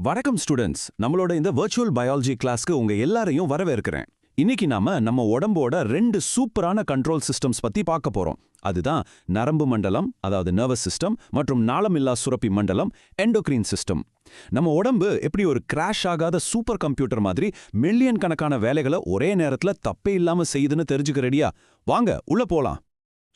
வணக்கம் ஸ்டூடெண்ட்ஸ், நம்மளோட இந்த வர்ச்சுவல் பயாலஜி கிளாஸ்க்கு உங்க எல்லாரையும் வரவேற்கிறேன். இன்னைக்கு நம்ம உடம்போட ரெண்டு சூப்பரான கண்ட்ரோல் சிஸ்டம்ஸ் பத்தி பார்க்க போறோம். அதுதான் நரம்பு மண்டலம், அதாவது நர்வஸ் சிஸ்டம், மற்றும் நாளமில்லா சுரப்பி மண்டலம், எண்டோக்ரீன் சிஸ்டம். நம்ம உடம்பு எப்படி ஒரு கிராஷ் ஆகாத சூப்பர் கம்ப்யூட்டர் மாதிரி மில்லியன் கணக்கான வேலைகளை ஒரே நேரத்துல தப்பே இல்லாம செய்யுதுன்னு தெரிஞ்சுக்க ரெடியா? வாங்க உள்ள போலாம்.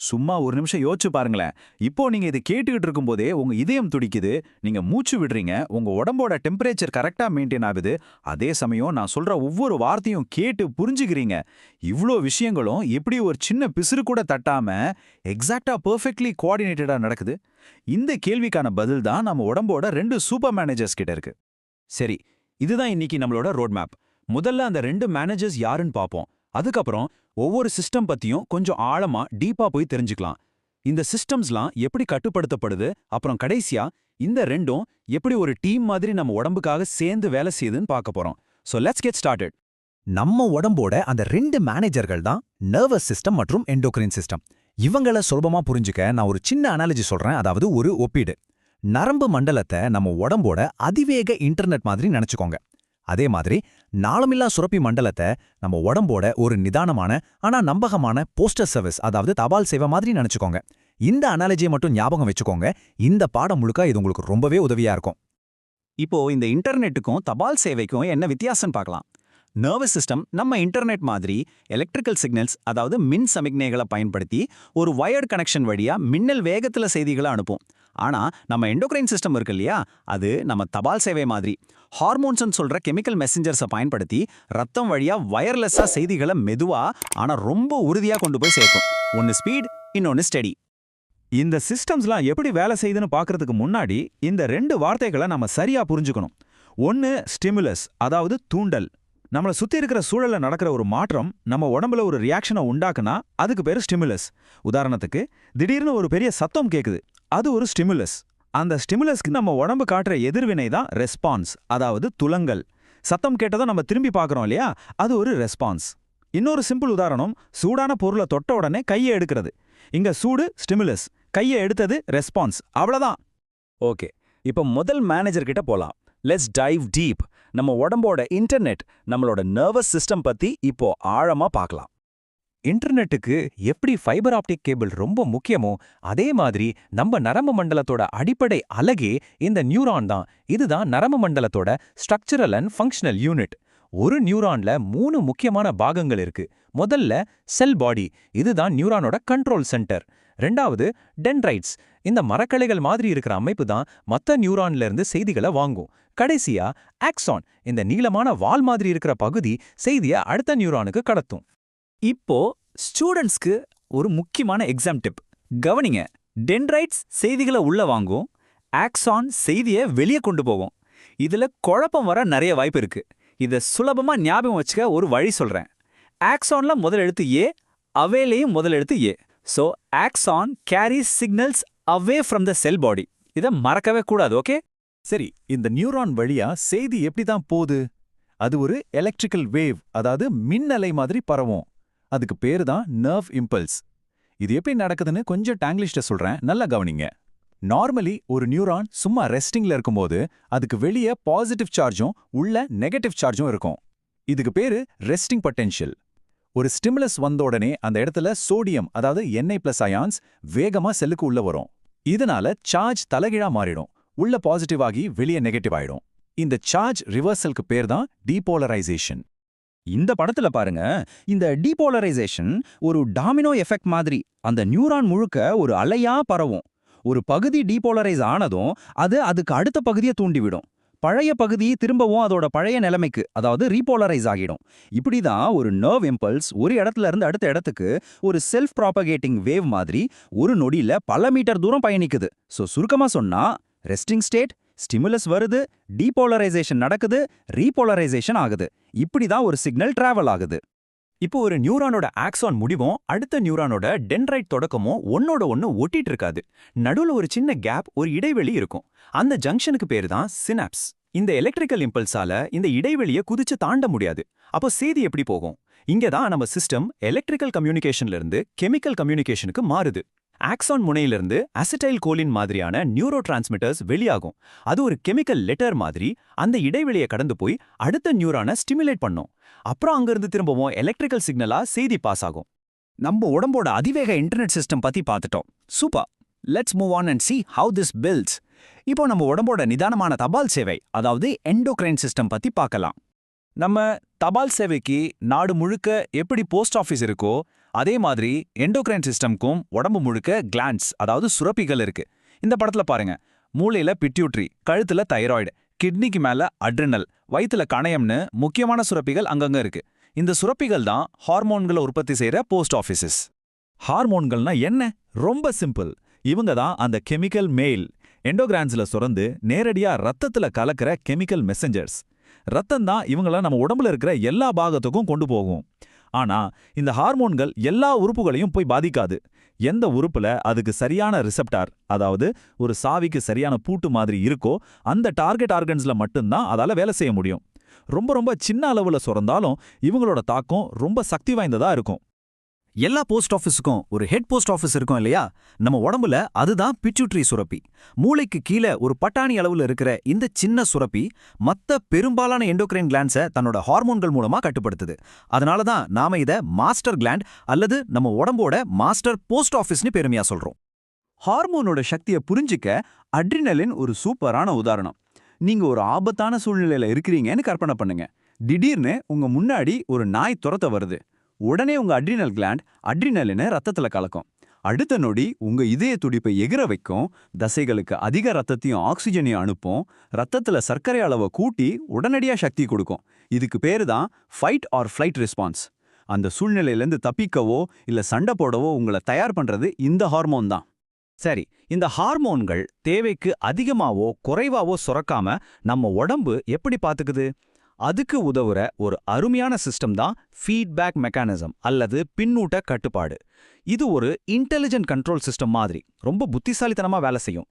சும்மா ஒரு நிமிஷம் யோசிச்சு பாருங்களேன். இப்போ நீங்க இதை கேட்டுக்கிட்டு இருக்கும்போதே உங்க இதயம் துடிக்குது, நீங்க மூச்சு விடுறீங்க, உங்க உடம்போட டெம்பரேச்சர் கரெக்டா மெயின்டைன் ஆகுது. அதே சமயம் நான் சொல்ற ஒவ்வொரு வார்த்தையும் கேட்டு புரிஞ்சுக்கிறீங்க. இவ்ளோ விஷயங்களும் எப்படி ஒரு சின்ன பிசுறு கூட தட்டாம எக்ஸாக்டா பெர்ஃபெக்ட்லி கோஆர்டினேட்டடா நடக்குது? இந்த கேள்விக்கான பதில் தான் நம்ம உடம்போட ரெண்டு சூப்பர் மேனேஜர்ஸ் கிட்ட இருக்கு. சரி, இதுதான் இன்னைக்கு நம்மளோட ரோட் மேப். முதல்ல அந்த ரெண்டு மேனேஜர்ஸ் யாருன்னு பார்ப்போம். அதுக்கப்புறம் ஒவ்வொரு சிஸ்டம் பத்தியும் கொஞ்சம் ஆழமா டீப்பா போய் தெரிஞ்சுக்கலாம். இந்த சிஸ்டம்ஸ்லாம் எப்படி கட்டுப்படுத்தப்படுது, அப்புறம் கடைசியா இந்த ரெண்டும் எப்படி ஒரு டீம் மாதிரி நம்ம உடம்புக்காக சேர்ந்து வேலை செய்யுதுன்னு பார்க்க போறோம். So let's get started. நம்ம உடம்போட அந்த ரெண்டு மேனேஜர்கள் தான் நர்வஸ் சிஸ்டம் மற்றும் எண்டோக்ரைன் சிஸ்டம். இவங்கள சுலபமா புரிஞ்சுக்க நான் ஒரு சின்ன அனாலஜி சொல்றேன், அதாவது ஒரு ஒப்பீடு. நரம்பு மண்டலத்தை நம்ம உடம்போட அதிவேக இன்டர்நெட் மாதிரி நினைச்சுக்கோங்க. அதே மாதிரி நாளமில்லா சுரப்பி மண்டலத்தை நம்ம உடம்போட ஒரு நிதானமான ஆனா நம்பகமான போஸ்டல் சர்வீஸ், அதாவது தபால் சேவை மாதிரி நினைச்சுக்கோங்க. இந்த அனாலஜியை மட்டும் ஞாபகம் வச்சுக்கோங்க. இந்த பாடம் முழுக்க இது உங்களுக்கு ரொம்பவே உதவியா இருக்கும். இப்போ இந்த இன்டர்நெட்டுக்கும் தபால் சேவைக்கும் என்ன வித்தியாசம் பார்க்கலாம். நர்வஸ் சிஸ்டம் நம்ம இன்டர்நெட் மாதிரி எலக்ட்ரிக்கல் சிக்னல்ஸ், அதாவது மின் சமிக்ஞைகளை பயன்படுத்தி ஒரு வயர்டு கனெக்ஷன் வழியா மின்னல் வேகத்துல செய்திகளை அனுப்பும். ஆனா நம்ம எண்டோக்ரைன் சிஸ்டம் இருக்கு இல்லையா, அது நம்ம தபால் சேவை மாதிரி ஹார்மோன்ஸ் சொல்ற கெமிக்கல் மெசஞ்சர்ஸை பயன்படுத்தி ரத்தம் வழியா வயர்லெஸ்ஸா செய்திகளை மெதுவா ஆனா ரொம்ப உறுதியா கொண்டு போய் சேர்க்கும். ஒன்னு ஸ்பீட், இன்னொன்னு ஸ்டெடி. இந்த சிஸ்டம்ஸ்லாம் எப்படி வேலை செய்யுதுன்னு பார்க்கறதுக்கு முன்னாடி இந்த ரெண்டு வார்த்தைகளை நம்ம சரியா புரிஞ்சுக்கணும். ஒன்னு ஸ்டிமுலஸ், அதாவது தூண்டல். நம்மளை சுத்தி இருக்கிற சூழல்ல நடக்கிற ஒரு மாற்றம் நம்ம உடம்புல ஒரு ரியாக்ஷனை உண்டாக்குனா அதுக்கு பேரு ஸ்டிமுலஸ். உதாரணத்துக்கு, திடீர்னு ஒரு பெரிய சத்தம் கேக்குது, அது ஒரு ஸ்டிமுலஸ். அந்த ஸ்டிமுலஸ்க்கு நம்ம உடம்பு காட்டுற எதிர்வினை தான் ரெஸ்பான்ஸ், அதாவது துலங்கல். சத்தம் கேட்டதும் நம்ம திரும்பி பார்க்கறோம் இல்லையா, அது ஒரு ரெஸ்பான்ஸ். இன்னொரு சிம்பிள் உதாரணம், சூடான பொருளை தொட்ட உடனே கையை எடுக்கிறது. இங்க சூடு ஸ்டிமுலஸ், கையை எடுத்தது ரெஸ்பான்ஸ். அவ்வளவுதான். ஓகே, இப்போ முதல் மேனேஜர் கிட்ட போலாம். Let's dive deep. நம்ம உடம்போட இன்டர்நெட், நம்மளோட நர்வஸ் சிஸ்டம் பத்தி இப்போ ஆழமா பார்க்கலாம். இன்டர்நெட்டுக்கு எப்படி ஃபைபர் ஆப்டிக் கேபிள் ரொம்ப முக்கியமோ, அதே மாதிரி நம்ம நரம்பு மண்டலத்தோட அடிப்படை அலகே இந்த நியூரான் தான். இதுதான் நரம்பு மண்டலத்தோட ஸ்ட்ரக்சரல் அண்ட் ஃபங்க்ஷனல் யூனிட். ஒரு நியூரான்ல 3 முக்கியமான பாகங்கள் இருக்கு. முதல்ல செல் பாடி, இதுதான் நியூரானோட கண்ட்ரோல் சென்டர். ரெண்டாவது டென்ட்ரைட்ஸ், இந்த மரக்கிளைகள் மாதிரி இருக்கிற அமைப்பு தான் மற்ற நியூரான்ல இருந்து செய்திகளை வாங்கும். கடைசியா ஆக்சான், இந்த நீளமான வால் மாதிரி இருக்கிற பகுதி செய்தியை அடுத்த நியூரானுக்கு கடத்தும். இப்போ ஸ்டூடெண்ட்ஸ்க்கு ஒரு முக்கியமான எக்ஸாம் டிப் கவனிங்க. டென்ட்ரைட்ஸ் செய்திகளை உள்ள வாங்கும், ஆக்சான் செய்தியை வெளியே கொண்டு போகும். இதுல குழப்பம் வர நிறைய வாய்ப்பு இருக்கு. இதை சுலபமா ஞாபகம் வச்சுக்க ஒரு வழி சொல்றேன். ஆக்சான்ல முதல் எழுத்து ஏ, அவேலையும் முதல் எழுத்து A. So axon carries signals away from the cell body. இதை மறக்கவே கூடாது. ஓகே, சரி, இந்த நியூரான் வழியா செய்தி எப்படி தான் போகுது? அது ஒரு எலக்ட்ரிக்கல் வேவ், அதாவது மின்னலை மாதிரி பரவும். அதுக்கு பேரு தான் நர்வ் இம்பல்ஸ். இது எப்படி நடக்குதுன்னு கொஞ்சம் டாங்கிலிஷ்ட சொல்றேன், நல்லா கவனிங்க. நார்மலி ஒரு நியூரான் சும்மா ரெஸ்டிங்ல இருக்கும்போது அதுக்கு வெளியே பாசிட்டிவ் சார்ஜும் உள்ள நெகட்டிவ் சார்ஜும் இருக்கும். இதுக்கு பேரு ரெஸ்டிங் பொட்டென்ஷியல். ஒரு ஸ்டிமுலஸ் வந்த உடனே அந்த இடத்துல சோடியம், அதாவது Na+ அயான்ஸ் வேகமா செல்லுக்கு உள்ள வரும். இதனால சார்ஜ் தலைகீழா மாறிடும். உள்ள பாசிட்டிவ் ஆகி வெளியே நெகட்டிவ் ஆயிடும். இந்த சார்ஜ் ரிவர்சலுக்கு பேர் தான் டீபோலரைசேஷன். இந்த படத்துல பாருங்க, இந்த டீபோலரைசேஷன் ஒரு டாமினோ எஃபெக்ட் மாதிரி அந்த நியூரான் முழுக்க ஒரு அலையா பரவும். ஒரு பகுதி டீபோலரைஸ் ஆனதும் அது அதுக்கு அடுத்த பகுதியை தூண்டிவிடும். பழைய பகுதி திரும்பவும் அதோட பழைய நிலைமைக்கு, அதாவது ரீபோலரைஸ் ஆகிடும். இப்படிதான் ஒரு நர்வ் இம்பல்ஸ் ஒரு இடத்துல இருந்து அடுத்த இடத்துக்கு ஒரு செல்ஃப் ப்ராபகேட்டிங் வேவ் மாதிரி ஒரு நொடியில பல மீட்டர் தூரம் பயணிக்குது. ஸோ சுருக்கமா சொன்னா, ரெஸ்டிங் ஸ்டேட், ஸ்டிமுலஸ் வருது, டீபோலரைசேஷன் நடக்குது, ரீபோலரைசேஷன் ஆகுது. இப்படிதான் ஒரு சிக்னல் டிராவல் ஆகுது. இப்போ ஒரு நியூரானோட ஆக்சான் முடிவும் அடுத்த நியூரானோட டென்ட்ரைட் தொடக்கமும் ஒன்னோட ஒன்னு ஒட்டிட்டு இருக்காது. நடுவுல ஒரு சின்ன கேப், ஒரு இடைவெளி இருக்கும். அந்த ஜங்ஷனுக்கு பேரு தான் சினாப்ஸ். இந்த எலக்ட்ரிக்கல் இம்பல்ஸால இந்த இடைவெளியை குதிச்சு தாண்ட முடியாது. அப்போ செய்தி எப்படி போகும்? இங்கதான் நம்ம சிஸ்டம் எலக்ட்ரிக்கல் கம்யூனிகேஷன்ல இருந்து கெமிக்கல் கம்யூனிகேஷனுக்கு மாறுது. ஆக்சான் முனையிலிருந்து அசிடைல் கோலின் மாதிரியான நியூரோ டிரான்ஸ்மிட்டர்ஸ் வெளியாகும். அது ஒரு கெமிக்கல் லெட்டர் மாதிரி அந்த இடைவெளியை கடந்து போய் அடுத்த நியூரானை ஸ்டிமுலேட் பண்ணும். அப்புறம் அங்கிருந்து திரும்பவும் எலக்ட்ரிக்கல் சிக்னலா செய்தி பாஸ் ஆகும். நம்ம உடம்போட அதிவேக இன்டர்நெட் சிஸ்டம் பத்தி பார்த்துட்டோம். Super. Let's move on and see how this builds. இப்போ நம்ம உடம்போட நிதானமான தபால் சேவை, அதாவது எண்டோக்ரைன் சிஸ்டம் பத்தி பார்க்கலாம். நம்ம தபால் சேவைக்கு நாடு முழுக்க எப்படி போஸ்ட் ஆஃபீஸ் இருக்கோ அதே மாதிரி எண்டோக்ரைன் சிஸ்டம்க்கும் உடம்பு முழுக்க கிளாண்ட்ஸ், அதாவது சுரப்பிகள் இருக்கு. இந்த படத்துல பாருங்க, மூளையில பிட்யூட்ரி, கழுத்துல தைராய்டு, கிட்னிக்கு மேல அட்ரினல், வயித்துல கணையம்னு முக்கியமான சுரப்பிகள் அங்கங்க இருக்கு. இந்த சுரப்பிகள் தான் ஹார்மோன்களை உற்பத்தி செய்யற போஸ்ட் ஆஃபீஸஸ். ஹார்மோன்கள்னா என்ன? ரொம்ப சிம்பிள். இவங்க தான் அந்த கெமிக்கல் மெயில் எண்டோகிரான்ஸ்ல சுரந்து நேரடியா ரத்தத்துல கலக்கிற கெமிக்கல் மெசஞ்சர்ஸ். ரத்தம் தான் இவங்கள நம்ம உடம்புல இருக்கிற எல்லா பாகத்துக்கும் கொண்டு போகும். ஆனா இந்த ஹார்மோன்கள் எல்லா உறுப்புகளையும் போய் பாதிக்காது. எந்த உறுப்புல அதுக்கு சரியான ரிசெப்டார், அதாவது ஒரு சாவிக்கு சரியான பூட்டு மாதிரி இருக்கோ அந்த டார்கெட் ஆர்கன்ஸ்ல மட்டும்தான் அதால வேலை செய்ய முடியும். ரொம்ப ரொம்ப சின்ன அளவுல சுரந்தாலும் இவங்களோட தாக்கம் ரொம்ப சக்தி வாய்ந்ததா இருக்கும். எல்லா போஸ்ட் ஆஃபீஸுக்கும் ஒரு ஹெட் போஸ்ட் ஆஃபீஸ் இருக்கும் இல்லையா? நம்ம உடம்புல அதுதான் பிட்யூட்ரி சுரப்பி. மூளைக்கு கீழே ஒரு பட்டாணி அளவுல இருக்கிற இந்த சின்ன சுரப்பி மத்த பெரும்பாலான எண்டோக்ரைன் கிளாண்ட்ஸை தன்னோட ஹார்மோன்கள் மூலமா கட்டுப்படுத்துது. அதனால தான் நாம இத மாஸ்டர் கிளாண்ட் அல்லது நம்ம உடம்போட மாஸ்டர் போஸ்ட் ஆஃபீஸ்னு பெருமையா சொல்றோம். ஹார்மோனோட சக்தியை புரிஞ்சிக்க அட்ரினலின் ஒரு சூப்பரான உதாரணம். நீங்க ஒரு ஆபத்தான சூழ்நிலையில இருக்கிறீங்கன்னு கற்பனை பண்ணுங்க. திடீர்னு உங்க முன்னாடி ஒரு நாய் துரத்த வருது. உடனே உங்க அட்ரினல் கிளாண்ட் அட்ரினலினை ரத்தத்துல கலக்கும். அடுத்த நொடி உங்க இதய துடிப்பை எகிர வைக்கும், தசைகளுக்கு அதிக ரத்தத்தையும் ஆக்சிஜனையும் அனுப்பும், ரத்தத்துல சர்க்கரை அளவை கூட்டி உடனடியா சக்தி கொடுக்கும். இதுக்கு பேரு தான் ஃபைட் ஆர் ஃப்ளைட் ரெஸ்பான்ஸ். அந்த சூழ்நிலையிலேருந்து தப்பிக்கவோ இல்ல சண்டை போடவோ உங்களை தயார் பண்றது இந்த ஹார்மோன் தான். சரி, இந்த ஹார்மோன்கள் தேவைக்கு அதிகமாவோ குறைவாவோ சுரக்காம நம்ம உடம்பு எப்படி பாத்துக்குது? அதுக்கு உதவுற ஒரு அருமையான சிஸ்டம் தான் ஃபீட்பேக் மெக்கானிசம் அல்லது பின்னூட்ட கட்டுப்பாடு. இது ஒரு இன்டெலிஜென்ட் கண்ட்ரோல் சிஸ்டம் மாதிரி ரொம்ப புத்திசாலித்தனமா வேலை செய்யும்.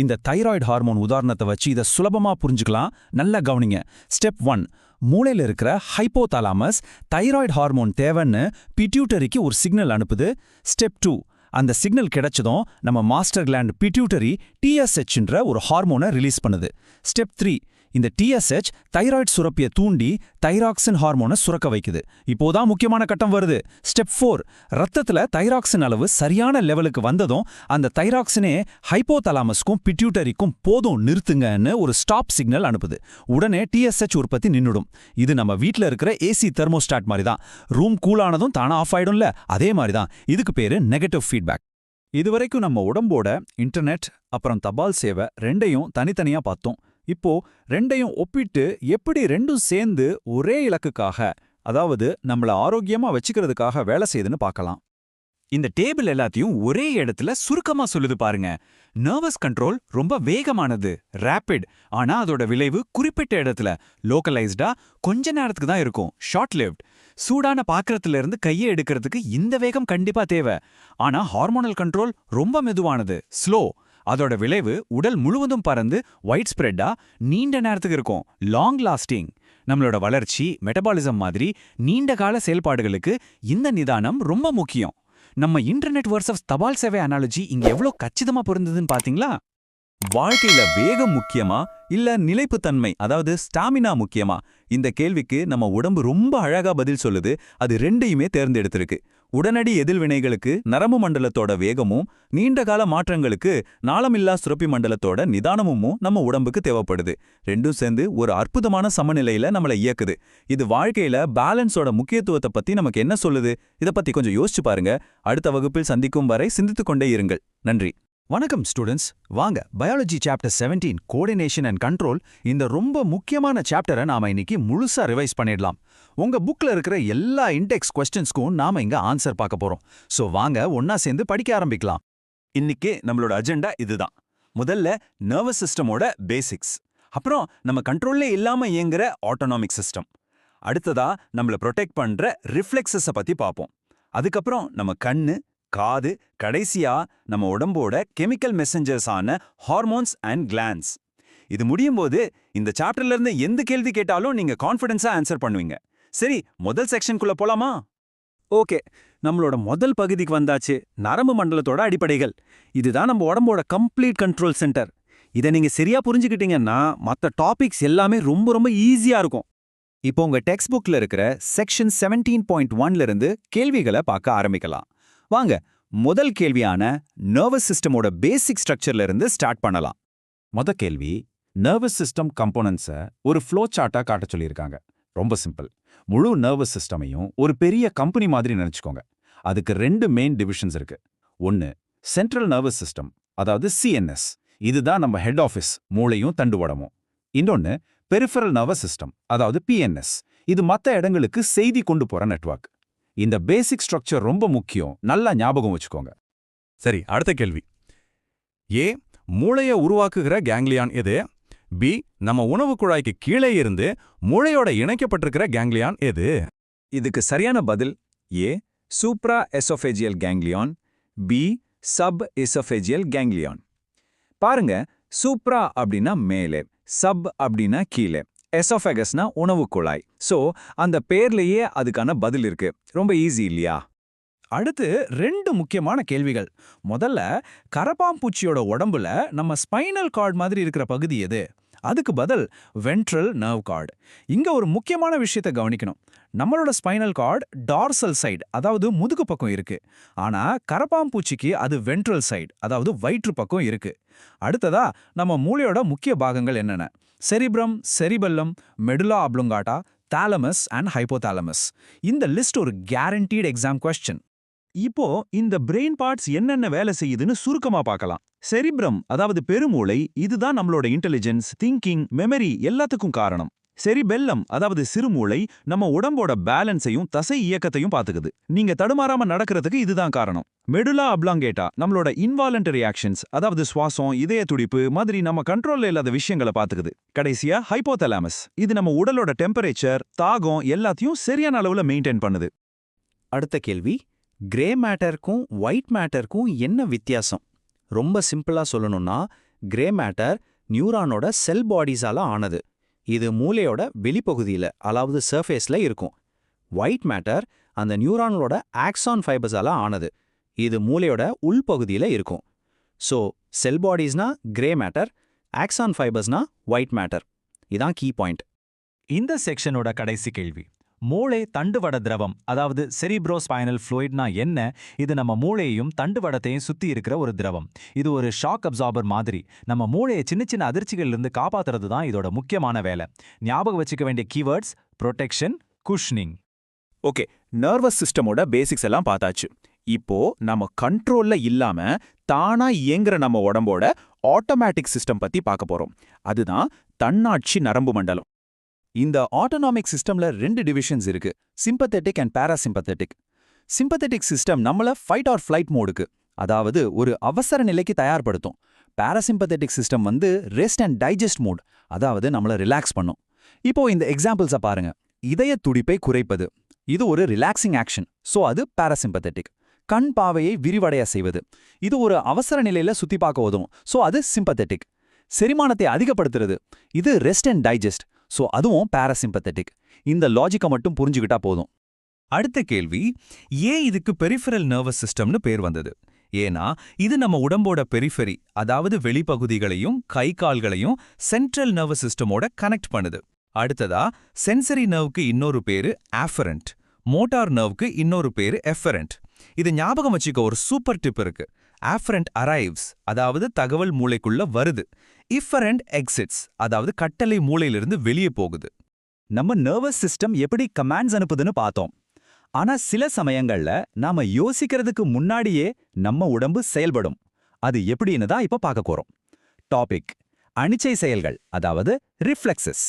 இந்த தைராய்டு ஹார்மோன் உதாரணத்தை வச்சு இதை சுலபமா புரிஞ்சுக்கலாம். நல்லா கவனிங்க. ஸ்டெப் 1, மூளையில இருக்கிற ஹைப்போதாலாமஸ் தைராய்டு ஹார்மோன் தேவைன்னு பிட்யூட்டரிக்கு ஒரு சிக்னல் அனுப்புது. ஸ்டெப் 2, அந்த சிக்னல் கிடைச்சதும் நம்ம மாஸ்டர் கிளாண்ட் பிட்யூட்டரி TSHன்ற ஒரு ஹார்மோனை ரிலீஸ் பண்ணுது. ஸ்டெப் 3, இந்த TSH தைராய்டு சுரப்பியை தூண்டி தைராக்சின் ஹார்மோனை சுரக்க வைக்குது. இப்போதான் முக்கியமான கட்டம் வருது. ஸ்டெப் 4, ரத்தத்துல தைராக்சின் அளவு சரியான லெவலுக்கு வந்ததும் அந்த தைராக்சினே ஹைப்போதாலாமஸ்க்கும் பிட்யூட்டரிக்கும் போதும் நிறுத்துங்கன்னு ஒரு ஸ்டாப் சிக்னல் அனுப்புது. உடனே TSH உற்பத்தி நின்னுடும். இது நம்ம வீட்ல இருக்கிற AC தெர்மோஸ்டாட் மாதிரி தான். ரூம் கூலானதும் தானா ஆஃப் ஆயிடும்ல, அதே மாதிரி தான். இதுக்கு பேரு நெகட்டிவ் ஃபீட்பேக். இதுவரைக்கும் நம்ம உடம்போட இன்டர்நெட் அப்புறம் தபால் சேவை ரெண்டையும் தனித்தனியா பார்த்தோம். இப்போ ரெண்டையும் ஒப்பிட்டு எப்படி ரெண்டும் சேர்ந்து ஒரே இலக்குக்காக, அதாவது நம்மள ஆரோக்கியமா வச்சுக்கிறதுக்காக வேலை செய்யுதுன்னு பார்க்கலாம். இந்த டேபிள் எல்லாத்தையும் ஒரே இடத்துல சுருக்கமா சொல்லுது பாருங்க. நர்வஸ் கண்ட்ரோல் ரொம்ப வேகமானது, ரேபிட். ஆனா அதோட விளைவு குறிப்பிட்ட இடத்துல லோக்கலைஸ்டா கொஞ்ச நேரத்துக்கு தான் இருக்கும், ஷார்ட் லிவ்ட். சூடான பாத்திரத்துல இருந்து கையை எடுக்கிறதுக்கு இந்த வேகம் கண்டிப்பா தேவை. ஆனா ஹார்மோனல் கண்ட்ரோல் ரொம்ப மெதுவானது, ஸ்லோ. அதோட விளைவு உடல் முழுவதும் பறந்து வைட் ஸ்ப்ரெட்டா நீண்ட நேரத்துக்கு இருக்கும், லாங் லாஸ்டிங். நம்மளோட வளர்ச்சி, மெட்டபாலிசம் மாதிரி நீண்ட கால செயல்பாடுகளுக்கு இந்த நிதானம் ரொம்ப முக்கியம். நம்ம இன்டர்நெட் வர்சஸ் தபால் சேவை அனாலஜி இங்க எவ்வளோ கச்சிதமா பொருந்ததுன்னு பாத்தீங்களா? வாழ்க்கையில வேகம் முக்கியமா இல்ல நிலைப்புத்தன்மை, அதாவது ஸ்டாமினா முக்கியமா? இந்த கேள்விக்கு நம்ம உடம்பு ரொம்ப அழகா பதில் சொல்லுது. அது ரெண்டையுமே தேர்ந்தெடுத்திருக்கு. உடனடி எதிர்வினைகளுக்கு நரம்பு மண்டலத்தோட வேகமும், நீண்டகால மாற்றங்களுக்கு நாளமில்லா சுரப்பி மண்டலத்தோட நிதானமும் நம்ம உடம்புக்கு தேவைப்படுது. ரெண்டும் சேர்ந்து ஒரு அற்புதமான சமநிலையில நம்மளை இயக்குது. இது வாழ்க்கையில பேலன்ஸோட முக்கியத்துவத்தை பத்தி நமக்கு என்ன சொல்லுது? இதை பத்தி கொஞ்சம் யோசிச்சு பாருங்க. அடுத்த வகுப்பில் சந்திக்கும் வரை சிந்தித்துக் கொண்டே இருங்கள். நன்றி. வணக்கம் ஸ்டூடெண்ட்ஸ். வாங்க biology chapter 17 coordination and control, இந்த ரொம்ப முக்கியமான சாப்டரை நாம இன்னைக்கு முழுசா ரிவைஸ் பண்ணிடலாம். உங்க புக்ல இருக்கிற எல்லா இன்டெக்ஸ் கொஸ்டின்ஸ்க்கும் நாம இங்க ஆன்சர் பார்க்க போறோம். சோ வாங்க ஒன்னா சேர்ந்து படிக்க ஆரம்பிக்கலாம். இன்னைக்கு நம்மளோட அஜெண்டா இதுதான். முதல்ல நர்வஸ் சிஸ்டமோட பேசிக்ஸ், அப்புறம் நம்ம கண்ட்ரோல்லே இல்லாம இயங்குற ஆட்டோனாமிக் சிஸ்டம், அடுத்ததா நம்மள ப்ரொடெக்ட் பண்ற ரிஃப்ளெக்ஸஸை பத்தி பார்ப்போம். அதுக்கப்புறம் நம்ம கண்ணு, காது, கடைசியா நம்ம உடம்போட கெமிக்கல் மெசஞ்சர்ஸ் ஆன ஹார்மோன்ஸ் அண்ட் கிளாண்ட்ஸ். இது முடியும் போது இந்த சாப்டர்ல இருந்து எந்த கேள்வி கேட்டாலும் நீங்க கான்ஃபிடன்ஸா ஆன்சர் பண்ணுவீங்க. சரி, முதல் செக்ஷனுக்குள்ள போலாமா? ஓகே, நம்மளோட முதல் பகுதிக்கு வந்தாச்சு, நரம்பு மண்டலத்தோட அடிப்படைகள். இதுதான் நம்ம உடம்போட கம்ப்ளீட் கண்ட்ரோல் சென்டர். இதை நீங்க சரியா புரிஞ்சுக்கிட்டீங்கன்னா மத்த டாபிக்ஸ் எல்லாமே ரொம்ப ரொம்ப ஈஸியா இருக்கும். இப்போ உங்க டெக்ஸ்ட் புக்ல இருக்கிற செக்ஷன் 17.1ல இருந்து கேள்விகளை பார்க்க ஆரம்பிக்கலாம். வாங்க, முதல் கேள்வியான நர்வஸ் சிஸ்டமோட பேசிக் ஸ்ட்ரக்சர்ல இருந்து ஸ்டார்ட் பண்ணலாம். மொத கேள்வி, நர்வஸ் சிஸ்டம் கம்போனன்ட்ஸை ஒரு ஃப்ளோ சார்ட்டா காட்ட சொல்லியிருக்காங்க. ரொம்ப சிம்பிள். முழு நர்வஸ் சிஸ்டமையும் ஒரு பெரிய கம்பெனி மாதிரி நினைச்சுக்கோங்க. அதுக்கு 2 மெயின் டிவிஷன்ஸ் இருக்கு. ஒன்னு சென்ட்ரல் நர்வஸ் சிஸ்டம், அதாவது சிஎன்எஸ். இதுதான் நம்ம ஹெட் ஆஃபீஸ், மூளையும் தண்டுவடமும். இன்னொன்னு பெரிஃபரல் நர்வஸ் சிஸ்டம், அதாவது பிஎன்எஸ். இது மற்ற இடங்களுக்கு செய்தி கொண்டு போற நெட்வொர்க். இந்த பேசிக் ஸ்ட்ரக்சர் ரொம்ப முக்கியம், நல்லா ஞாபகம் வச்சுக்கோங்க. சரி, அடுத்த கேள்வி. ஏ, மூளையை உருவாக்குகிற கேங்லியான் எது? பி, நம்ம உணவு குழாய்க்கு கீழே இருந்து மூளையோட இணைக்கப்பட்டிருக்கிற கேங்லியான் எது? இதுக்கு சரியான பதில் A, supra esophageal ganglion. B, sub esophageal ganglion. பாருங்க, சூப்ரா அப்படின்னா மேலே, சப் அப்படின்னா கீழே, எசோஃபேகஸ்னா உணவு குழாய். சோ அந்த பேர்லயே அதுக்கான பதில் இருக்கு. ரொம்ப ஈஸி இல்லையா? அடுத்து 2 முக்கியமான கேள்விகள். முதல்ல, கரப்பாம்பூச்சியோட உடம்புல நம்ம ஸ்பைனல் கார்டு மாதிரி இருக்கிற பகுதி எது? அதுக்கு பதில் வென்ட்ரல் நர்வ் கார்டு. இங்க ஒரு முக்கியமான விஷயத்தை கவனிக்கணும். நம்மளோட ஸ்பைனல் கார்டு டார்சல் சைடு, அதாவது முதுகு பக்கம் இருக்கு. ஆனா கரப்பாம்பூச்சிக்கு அது வென்ட்ரல் சைடு, அதாவது வயிற்று பக்கம் இருக்கு. அடுத்ததா, நம்ம மூளையோட முக்கிய பாகங்கள் என்னென்ன? Cerebrum, cerebellum, medulla oblongata, thalamus and hypothalamus. இந்த லிஸ்ட் ஒரு கேரண்டீட் எக்ஸாம் கொஸ்டின். இப்போ இந்த பிரெயின் பார்ட்ஸ் என்னென்ன வேலை செய்யுதுன்னு சுருக்கமா பார்க்கலாம். செரிப்ரம், அதாவது பெருமூளை, இதுதான் நம்மளோட இன்டெலிஜென்ஸ், திங்கிங், மெமரி எல்லாத்துக்கும் காரணம். செரிபெல்லம், அதாவது சிறுமூளை, நம்ம உடம்போட பேலன்ஸையும் தசை இயக்கத்தையும் பாத்துக்குது. நீங்க தடுமாறாம நடக்கிறதுக்கு இதுதான் காரணம். மெடுலா அப்ளாங்கேட்டா நம்மளோட இன்வாலண்டரி ஆக்ஷன்ஸ், அதாவது சுவாசம், இதய துடிப்பு மாதிரி நம்ம கண்ட்ரோல்ல இல்லாத விஷயங்களை பாத்துக்குது. கடைசியா ஹைப்போதலாமஸ், இது நம்ம உடலோட டெம்பரேச்சர், தாகம் எல்லாத்தையும் சரியான அளவுல மெயின்டைன் பண்ணுது. அடுத்த கேள்வி, கிரே மேட்டருக்கும் ஒயிட் மேட்டருக்கும் என்ன வித்தியாசம்? ரொம்ப சிம்பிளா சொல்லணும்னா, கிரே மேட்டர் நியூரானோட செல் பாடிஸால ஆனது. இது மூளையோட வெளிப்பகுதியில, அதாவது சர்ஃபேஸ்ல இருக்கும். ஒயிட் மேட்டர் அந்த நியூரானோட ஆக்சான் ஃபைபர்ஸால ஆனது. இது மூளையோட உள்பகுதியில இருக்கும். ஸோ செல் பாடிஸ்னா கிரே மேட்டர், ஆக்சான் ஃபைபர்ஸ்னா ஒயிட் மேட்டர். இதான் கீ பாயிண்ட். இந்த செக்ஷனோட கடைசி கேள்வி. மூளை தண்டுவட திரவம், அதாவது செரிப்ரோஸ்பைனல் ஃப்ளூயிட்னா என்ன? இது நம்ம மூளையையும் தண்டுவடத்தையும் சுத்தி இருக்கிற ஒரு திரவம். இது ஒரு ஷாக் அப்சார்பர் மாதிரி. நம்ம மூளையை சின்ன சின்ன அதிர்ச்சிகள்லேருந்து காப்பாத்துறது தான் இதோட முக்கியமான வேலை. ஞாபகம் வச்சுக்க வேண்டிய keywords: protection, cushioning. Okay, nervous சிஸ்டமோட பேசிக்ஸ் எல்லாம் பார்த்தாச்சு. இப்போ நம்ம கண்ட்ரோல்ல இல்லாம தானா இயங்குற நம்ம உடம்போட ஆட்டோமேட்டிக் சிஸ்டம் பத்தி பார்க்க போறோம். அதுதான் தன்னாட்சி நரம்பு மண்டலம். இந்த ஆட்டோனாமிக் சிஸ்டம்ல 2 டிவிஷன்ஸ் இருக்கு, sympathetic and parasympathetic. Sympathetic system நம்மள ஃபைட் ஆர் ஃப்ளைட் மோடுக்கு, அதாவது ஒரு அவசர நிலைக்கு தயார்படுத்தும். Parasympathetic system rest and digest mode, அதாவது நம்மள ரிலாக்ஸ் பண்ணும். இப்போ இந்த எக்ஸாம்பிள்ஸை பாருங்க. இதய துடிப்பை குறைப்பது, இது ஒரு ரிலாக்ஸிங் ஆக்ஷன், சோ அது பாராசிம்பத்தெட்டிக். கண் பாவையை விரிவடைய செய்வது, இது ஒரு அவசர நிலையில சுத்தி பார்க்க உதவும், சோ அது சிம்பத்தெட்டிக். செரிமானத்தை அதிகப்படுத்துறது, இது ரெஸ்ட் அண்ட் டைஜஸ்ட், சோ அதுவும் பாராசிம்பத்தெட்டிக். இந்த லாஜிக்கை மட்டும் புரிஞ்சுக்கிட்டா போதும். அடுத்த கேள்வி, ஏன் இதுக்கு பெரிஃபரல் நர்வஸ் சிஸ்டம்னு பேர் வந்தது? ஏன்னா இது நம்ம உடம்போட பெரிஃபெரி, அதாவது வெளிப்பகுதிகளையும் கை கால்களையும் சென்ட்ரல் நர்வஸ் சிஸ்டமோட கனெக்ட் பண்ணுது. அடுத்ததா, சென்சரி நர்வுக்கு இன்னொரு பேரு ஆஃபரண்ட், மோட்டார் நர்வுக்கு இன்னொரு பேரு எஃபரண்ட். இது ஞாபகம் வச்சுக்க ஒரு சூப்பர் டிப் இருக்கு. ஆஃபரண்ட் அரைவ்ஸ், அதாவது தகவல் மூளைக்குள்ள வருது. இஃபரண்ட் எக்ஸிட்ஸ், அதாவது கட்டளை மூளையிலிருந்து வெளியே போகுது. நம்ம நர்வஸ் சிஸ்டம் எப்படி கமாண்ட்ஸ் அனுப்புதுன்னு பார்த்தோம். ஆனா சில சமயங்கள்ல நாம யோசிக்கிறதுக்கு முன்னாடியே நம்ம உடம்பு செயல்படும். அது எப்படின்னு தான் இப்ப பார்க்க போறோம். டாபிக்: அனிச்சை செயல்கள், அதாவது ரிஃப்ளெக்ஸஸ்.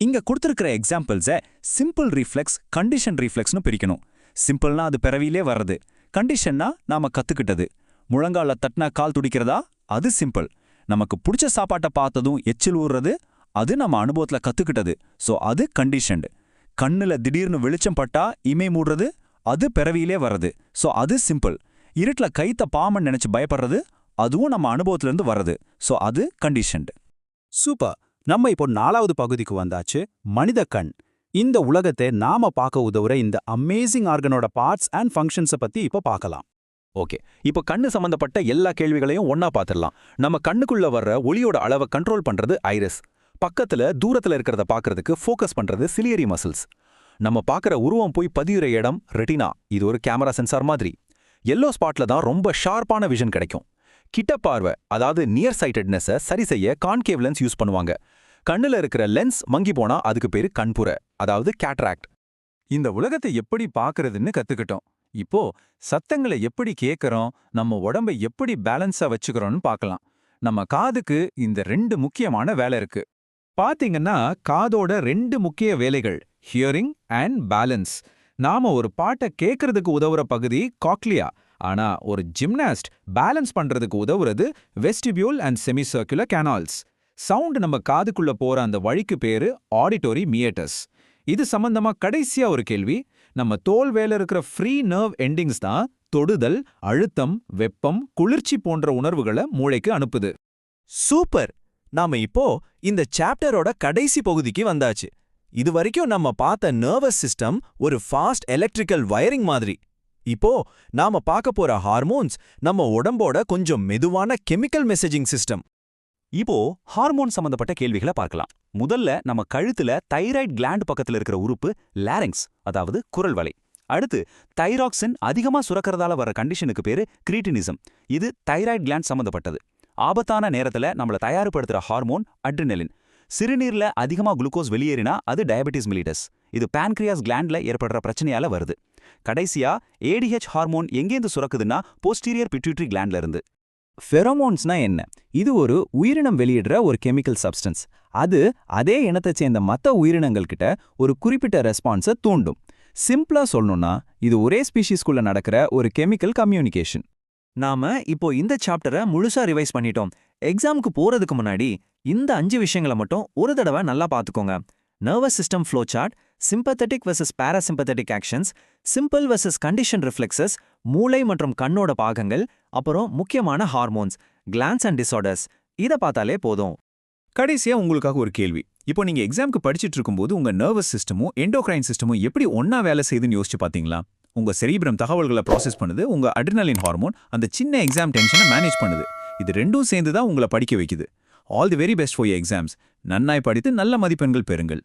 இங்க கொடுத்திருக்கிற எக்ஸாம்பிள்ஸை சிம்பிள் ரிஃப்ளெக்ஸ், கண்டிஷன் ரிஃப்ளெக்ஸ்னு பிரிக்கணும். சிம்பிள்னா அது பிறவிலே வர்றது, கண்டிஷன்னா நாம கத்துக்கிட்டது. முழங்கால தட்டினா கால் துடிக்கிறதா, அது சிம்பிள். நமக்கு பிடிச்ச சாப்பாட்டை பார்த்ததும் எச்சில் ஊறுறது, அது நம்ம அனுபவத்துல கத்துக்கிட்டது, சோ அது கண்டிஷன்டு. கண்ணுல திடீர்னு வெளிச்சம் பட்டா இமை மூடுறது, அது பிறவியிலே வர்றது, சோ அது சிம்பிள். இருட்டுல கைத்த பாம்பன் நினைச்சு பயப்படுறது, அதுவும் நம்ம அனுபவத்திலிருந்து வர்றது, சோ அது கண்டிஷன்டு. சூப்பர். நம்ம இப்போ 4வது பகுதிக்கு வந்தாச்சு, மனித கண். இந்த உலகத்தை நாம பார்க்க உதவுற இந்த அமேசிங் ஆர்கனோட பார்ட்ஸ் அண்ட் ஃபங்க்ஷன்ஸை பத்தி இப்ப பார்க்கலாம். ஓகே, இப்போ கண்ணு சம்பந்தப்பட்ட எல்லா கேள்விகளையும் ஒண்ணா பார்த்துடலாம். நம்ம கண்ணுக்குள்ள வர்ற ஒளியோட அளவை கண்ட்ரோல் பண்றது ஐரிஸ். பக்கத்துல தூரத்துல இருக்கிறத பார்க்கறதுக்கு ஃபோக்கஸ் பண்றது சிலியரி மசில்ஸ். நம்ம பார்க்குற உருவம் போய் பதியுற இடம் ரெட்டினா. இது ஒரு கேமரா சென்சார் மாதிரி. எல்லோ ஸ்பாட்ல தான் ரொம்ப ஷார்ப்பான விஷன் கிடைக்கும். கிட்ட பார்வை, அதாவது நியர் சைட்டட்னஸை சரி செய்ய கான்கேவ் லென்ஸ் யூஸ் பண்ணுவாங்க. கண்ணுல இருக்கிற லென்ஸ் மங்கி போனா அதுக்கு பேரு கண்புரை, அதாவது கேட்ராக்ட். இந்த உலகத்தை எப்படி பார்க்கறதுன்னு கத்துக்கிட்டோம். இப்போ சத்தங்களை எப்படி கேட்கறோம், நம்ம உடம்பை எப்படி பேலன்ஸா வச்சுக்கிறோம்னு பார்க்கலாம். நம்ம காதுக்கு இந்த 2 முக்கியமான வேலை இருக்கு. பாத்தீங்கன்னா காதோட 2 முக்கிய வேலைகள், ஹியரிங் அண்ட் பேலன்ஸ். நாம ஒரு பாட்டை கேட்கறதுக்கு உதவுற பகுதி காக்லியா. ஆனா ஒரு ஜிம்னாஸ்ட் பேலன்ஸ் பண்றதுக்கு உதவுறது வெஸ்டிபியூல் அண்ட் செமிசர்க்குலர் கேனால்ஸ். சவுண்ட் நம்ம காதுக்குள்ள போற அந்த வழிக்கு பேரு ஆடிட்டோரி மியேட்டஸ். இது சம்பந்தமா கடைசியா ஒரு கேள்வி. நம்ம தோல் வேல இருக்கிற ஃப்ரீ நர்வ் எண்டிங்ஸ் தான் தொடுதல், அழுத்தம், வெப்பம், குளிர்ச்சி போன்ற உணர்வுகளை மூளைக்கு அனுப்புது. சூப்பர்! நாம இப்போ இந்த சாப்டரோட கடைசி பகுதிக்கு வந்தாச்சு. இது வரைக்கும் நம்ம பார்த்த நர்வஸ் சிஸ்டம் ஒரு ஃபாஸ்ட் எலக்ட்ரிக்கல் வயரிங் மாதிரி. இப்போ நாம பார்க்க போற ஹார்மோன்ஸ் நம்ம உடம்போட கொஞ்சம் மெதுவான கெமிக்கல் மெசேஜிங் சிஸ்டம். இப்போ ஹார்மோன் சம்பந்தப்பட்ட கேள்விகளை பார்க்கலாம். முதல்ல நம்ம கழுத்துல தைராய்டு கிளாண்ட் பக்கத்துல இருக்கிற உறுப்பு லாரிங்ஸ், அதாவது குரல் வலை. அடுத்து தைராக்சின் அதிகமா சுரக்கிறதால வர கண்டிஷனுக்கு பேரு கிரீட்டினிசம். இது தைராய்டு கிளாண்ட் சம்பந்தப்பட்டது. ஆபத்தான நேரத்துல நம்மள தயார்படுத்துற ஹார்மோன் அட்ரினலின். சிறுநீர்ல அதிகமா குளுக்கோஸ் வெளியேறினா அது டயபெட்டிஸ் மிலிட்டஸ். இது பான்கிரியாஸ் கிளாண்ட்ல ஏற்படுற பிரச்சனையால வருது. கடைசியா ஏடிஹெச் ஹார்மோன் எங்கேந்து சுரக்குதுன்னா போஸ்டீரியர் பிட்யூட்டரி கிளாண்ட்ல இருந்து. ஃபெரோமோன்ஸ்னா என்ன? இது ஒரு உயிரினம் வெளியிடுற ஒரு கெமிக்கல் சப்ஸ்டன்ஸ். அது அதே இனத்தைச் சேர்ந்த மற்ற உயிரினங்கள் கிட்ட ஒரு குறிப்பிட்ட ரெஸ்பான்ஸை தூண்டும். சிம்பிளா சொல்லணும்னா இது ஒரே ஸ்பீஷீஸ்குள்ள நடக்கிற ஒரு கெமிக்கல் கம்யூனிகேஷன். நாம இப்போ இந்த சாப்டரை முழுசா ரிவைஸ் பண்ணிட்டோம். எக்ஸாமுக்கு போறதுக்கு முன்னாடி இந்த 5 விஷயங்களை மட்டும் ஒரு தடவை நல்லா பார்த்துக்கோங்க. Nervous system flow chart, sympathetic versus parasympathetic actions, simple versus condition reflexes, மூளை மற்றும் கண்ணோட பாகங்கள், அப்புறம் முக்கியமான ஹார்மோன்ஸ், கிளான்ஸ் அண்ட் டிஸார்டர்ஸ். இதை பார்த்தாலே போதும். கடைசியா உங்களுக்காக ஒரு கேள்வி. இப்போ நீங்க எக்ஸாம்க்கு படிச்சிட்டு இருக்கும்போது உங்க நர்வஸ் சிஸ்டமும் எண்டோக்ரைன் சிஸ்டமும் எப்படி ஒண்ணா வேலை செய்யுதுன்னு யோசிச்சு பாத்தீங்களா? உங்க செரிப்ரம் தகவல்களை ப்ராசஸ் பண்ணுது, உங்க அட்ரினலின் ஹார்மோன் அந்த சின்ன எக்ஸாம் டென்ஷனை மேனேஜ் பண்ணுது. இது ரெண்டும் சேர்ந்து தான் உங்களை படிக்க வைக்குது. All the very best for your exams. நன்னாய் படித்து நல்ல மதிப்பெண்கள் பெறுங்கள்.